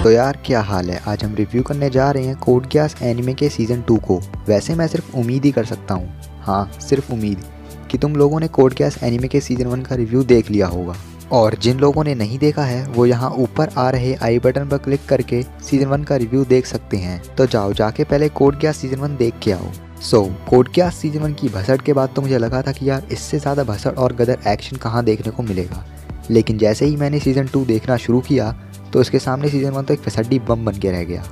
तो यार क्या हाल है। आज हम रिव्यू करने जा रहे हैं कोड गियास एनिमे के सीज़न 2 को। वैसे मैं सिर्फ उम्मीद ही कर सकता हूँ, हाँ सिर्फ उम्मीद, कि तुम लोगों ने कोड गियास एनिमे के सीज़न 1 का रिव्यू देख लिया होगा। और जिन लोगों ने नहीं देखा है वो यहाँ ऊपर आ रहे आई बटन पर क्लिक करके सीज़न 1 का रिव्यू देख सकते हैं। तो जाओ जाके पहले कोड गियास सीज़न 1 देख के आओ। कोड गियास सीज़न 1 की भसड़ के बाद तो मुझे लगा था कि यार इससे ज़्यादा भसड़ और गदर एक्शन कहाँ देखने को मिलेगा। लेकिन जैसे ही मैंने सीज़न 2 देखना शुरू किया तो इसके सामने सीज़न 1 तो एक फिसड्डी बम बन के रह गया।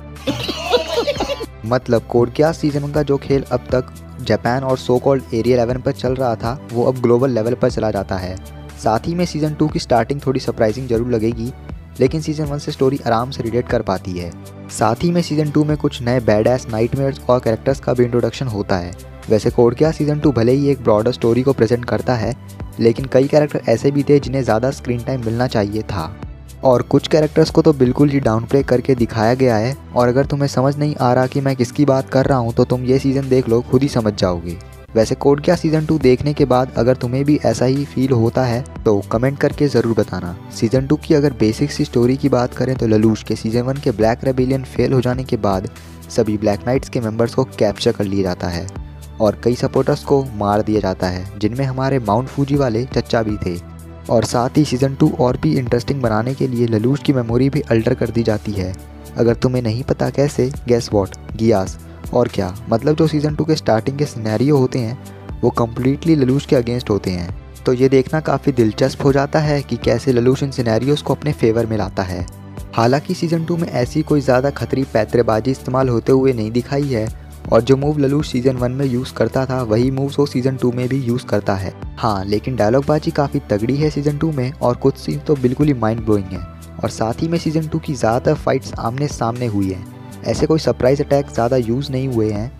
मतलब कोड गियास सीज़न 1 का जो खेल अब तक जापान और सो कॉल्ड एरिया 11 पर चल रहा था वो अब ग्लोबल लेवल पर चला जाता है। साथ ही में सीज़न 2 की स्टार्टिंग थोड़ी सरप्राइजिंग जरूर लगेगी, लेकिन सीज़न 1 से स्टोरी आराम से रिलेट कर पाती है। साथ ही में सीज़न 2 में कुछ नए बैड एस नाइटमेयर्स और कैरेक्टर्स का भी इंट्रोडक्शन होता है। वैसे कोड गियास सीज़न 2 भले ही एक ब्रॉडर स्टोरी को प्रेजेंट करता है, लेकिन कई कैरेक्टर ऐसे भी थे जिन्हें ज़्यादा स्क्रीन टाइम मिलना चाहिए था, और कुछ कैरेक्टर्स को तो बिल्कुल ही डाउन प्ले करके दिखाया गया है। और अगर तुम्हें समझ नहीं आ रहा कि मैं किसकी बात कर रहा हूँ तो तुम ये सीज़न देख लो, खुद ही समझ जाओगे। वैसे कोड गियास सीज़न 2 देखने के बाद अगर तुम्हें भी ऐसा ही फील होता है तो कमेंट करके ज़रूर बताना। सीज़न 2 की अगर बेसिक सी स्टोरी की बात करें तो ललूश के सीज़न 1 के ब्लैक रेबिलियन फेल हो जाने के बाद सभी ब्लैक नाइट्स के मेंबर्स को कैप्चर कर लिया जाता है और कई सपोर्टर्स को मार दिया जाता है, जिनमें हमारे माउंट फूजी वाले चच्चा भी थे। और साथ ही सीज़न 2 और भी इंटरेस्टिंग बनाने के लिए ललूश की मेमोरी भी अल्टर कर दी जाती है। अगर तुम्हें नहीं पता कैसे, गेस वॉट, गियास। और क्या मतलब जो सीज़न 2 के स्टार्टिंग के सिनेरियो होते हैं वो कम्प्लीटली ललूश के अगेंस्ट होते हैं। तो ये देखना काफ़ी दिलचस्प हो जाता है कि कैसे ललूश इन सिनेरियोस को अपने फेवर में लाता है। हालांकि सीज़न 2 में ऐसी कोई ज़्यादा खतरी पैतरेबाजी इस्तेमाल होते हुए नहीं दिखाई है, और जो मूव ललूश सीज़न 1 में यूज़ करता था वही मूव्स वो सीज़न 2 में भी यूज़ करता है। हाँ, लेकिन डायलॉग बाजी काफ़ी तगड़ी है सीज़न 2 में, और कुछ सीन तो बिल्कुल ही माइंड ब्लोइंग है। और साथ ही में सीज़न 2 की ज़्यादातर फाइट्स आमने सामने हुई हैं। ऐसे कोई सरप्राइज अटैक ज़्यादा यूज़ नहीं हुए हैं,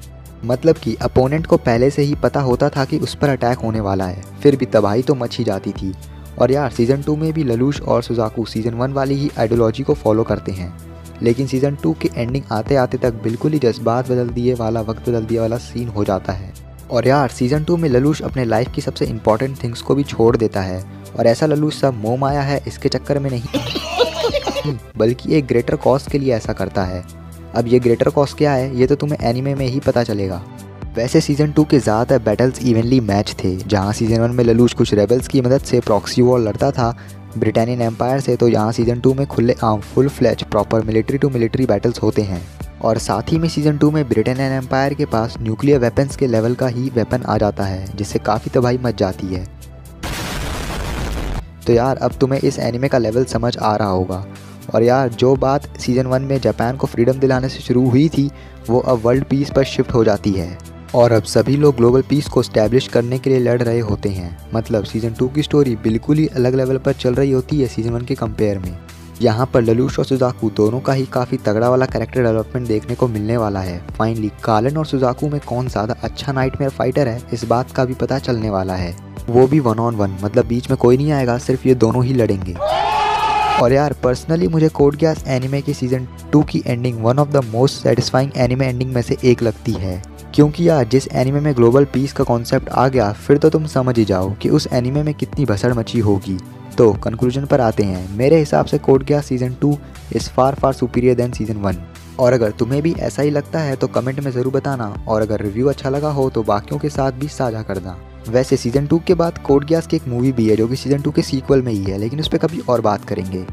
मतलब कि अपोनेंट को पहले से ही पता होता था कि उस पर अटैक होने वाला है, फिर भी तबाही तो मच ही जाती थी। और यार सीज़न 2 में भी ललूश और सुजाकू सीज़न 1 वाली ही आइडियोलॉजी को फॉलो करते हैं, लेकिन सीज़न 2 के एंडिंग आते आते तक बिल्कुल ही जज्बात बदल दिए वाला, वक्त बदल दिए वाला सीन हो जाता है। और यार सीज़न 2 में ललूश अपने लाइफ की सबसे इंपॉर्टेंट थिंग्स को भी छोड़ देता है, और ऐसा ललूश सब मोह माया है इसके चक्कर में नहीं बल्कि एक ग्रेटर कॉज के लिए ऐसा करता है। अब ये ग्रेटर कॉज क्या है ये तो तुम्हें एनिमे में ही पता चलेगा। वैसे सीज़न 2 के ज़्यादातर बैटल्स इवनली मैच थे। जहाँ सीज़न 1 में ललूश कुछ रेबल्स की मदद से प्रॉक्सी वॉर लड़ता था ब्रिटानियन एम्पायर से, तो यहाँ सीज़न 2 में खुले आम full fledged proper military to military battles होते हैं। और साथ ही में सीज़न 2 में ब्रिटानियन एम्पायर के पास न्यूक्लियर वेपन्स के लेवल का ही वेपन आ जाता है, जिससे काफ़ी तबाही मच जाती है। तो यार अब तुम्हें इस एनिमे का लेवल समझ आ रहा होगा। और यार जो बात सीज़न 1 में जापान को फ्रीडम दिलाने से शुरू हुई थी वो अब वर्ल्ड पीस पर शिफ्ट हो जाती है, और अब सभी लोग ग्लोबल पीस को स्टैब्लिश करने के लिए लड़ रहे होते हैं। मतलब सीज़न 2 की स्टोरी बिल्कुल ही अलग लेवल पर चल रही होती है सीज़न 1 के कंपेयर में। यहाँ पर ललूश और सुजाकू दोनों का ही काफ़ी तगड़ा वाला कैरेक्टर डेवलपमेंट देखने को मिलने वाला है। फाइनली कालन और सुजाकू में कौन ज़्यादा अच्छा नाइटमेयर फाइटर है इस बात का भी पता चलने वाला है, वो भी 1 on 1, मतलब बीच में कोई नहीं आएगा, सिर्फ ये दोनों ही लड़ेंगे। और यार पर्सनली मुझे कोड गियास एनिमे की सीज़न 2 की ending one of the most satisfying anime ending में से एक लगती है, क्योंकि यार जिस एनिमे में ग्लोबल पीस का कॉन्सेप्ट आ गया फिर तो तुम समझ ही जाओ कि उस एनिमे में कितनी भसड़ मची होगी। तो कंक्लूजन पर आते हैं। मेरे हिसाब से Code Geass season 2 is far superior than season 1। और अगर तुम्हें भी ऐसा ही लगता है तो कमेंट में ज़रूर बताना, और अगर रिव्यू अच्छा लगा हो तो बाकियों के साथ भी साझा करना। वैसे सीज़न 2 के बाद कोड गियास की एक मूवी भी है जो कि सीज़न 2 के सीक्वल में ही है, लेकिन उस पर कभी और बात करेंगे।